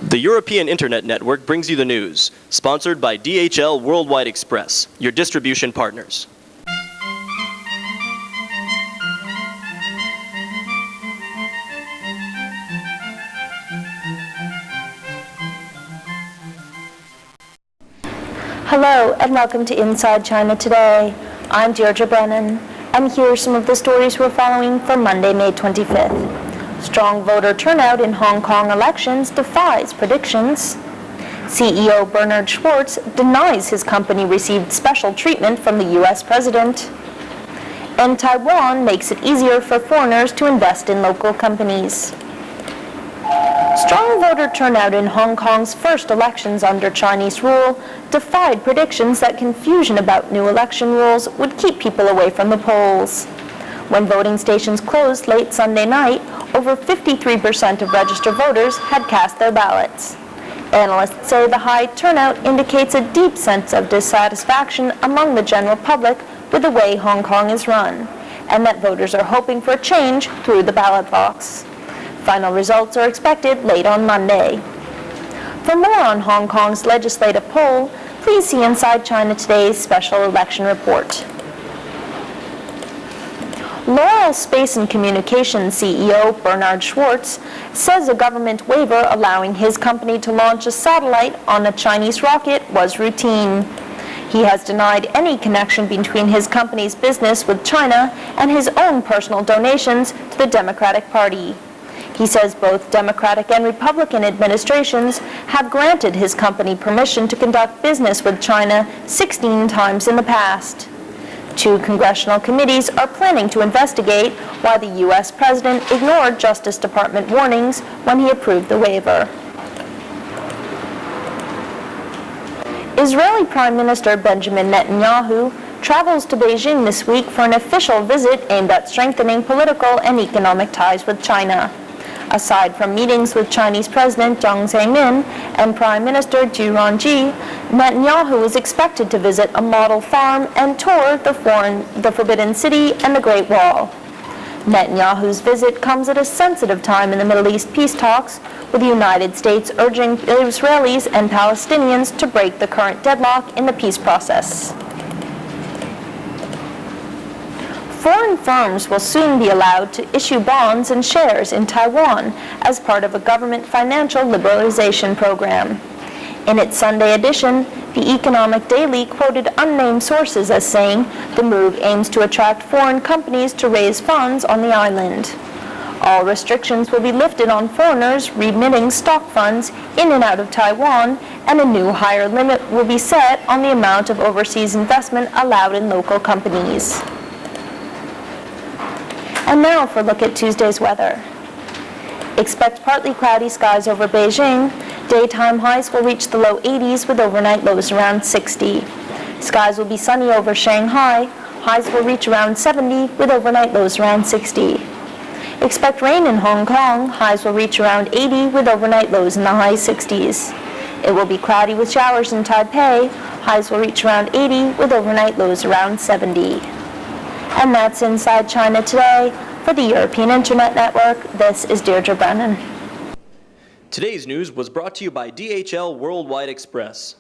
The European Internet Network brings you the news, sponsored by DHL Worldwide Express, your distribution partners. Hello and welcome to Inside China Today. I'm Deirdre Brennan, and here are some of the stories we're following for Monday, May 25th. Strong voter turnout in Hong Kong elections defies predictions. CEO Bernard Schwartz denies his company received special treatment from the U.S. president. And Taiwan makes it easier for foreigners to invest in local companies. Strong voter turnout in Hong Kong's first elections under Chinese rule defied predictions that confusion about new election rules would keep people away from the polls. When voting stations closed late Sunday night, over 53% of registered voters had cast their ballots. Analysts say the high turnout indicates a deep sense of dissatisfaction among the general public with the way Hong Kong is run, and that voters are hoping for a change through the ballot box. Final results are expected late on Monday. For more on Hong Kong's legislative poll, please see Inside China Today's special election report. L'Oreal Space and Communications CEO Bernard Schwartz says a government waiver allowing his company to launch a satellite on a Chinese rocket was routine. He has denied any connection between his company's business with China and his own personal donations to the Democratic Party. He says both Democratic and Republican administrations have granted his company permission to conduct business with China 16 times in the past. 2 congressional committees are planning to investigate why the U.S. president ignored Justice Department warnings when he approved the waiver. Israeli Prime Minister Benjamin Netanyahu travels to Beijing this week for an official visit aimed at strengthening political and economic ties with China. Aside from meetings with Chinese President Jiang Zemin and Prime Minister Zhu Rongji, Netanyahu is expected to visit a model farm and tour the Forbidden City and the Great Wall. Netanyahu's visit comes at a sensitive time in the Middle East peace talks, with the United States urging Israelis and Palestinians to break the current deadlock in the peace process. Foreign firms will soon be allowed to issue bonds and shares in Taiwan as part of a government financial liberalization program. In its Sunday edition, the Economic Daily quoted unnamed sources as saying the move aims to attract foreign companies to raise funds on the island. All restrictions will be lifted on foreigners remitting stock funds in and out of Taiwan, and a new higher limit will be set on the amount of overseas investment allowed in local companies. And now for a look at Tuesday's weather. Expect partly cloudy skies over Beijing. Daytime highs will reach the low 80s with overnight lows around 60. Skies will be sunny over Shanghai. Highs will reach around 70 with overnight lows around 60. Expect rain in Hong Kong. Highs will reach around 80 with overnight lows in the high 60s. It will be cloudy with showers in Taipei. Highs will reach around 80 with overnight lows around 70. And that's Inside China Today. For the European Internet Network, this is Deirdre Brennan. Today's news was brought to you by DHL Worldwide Express.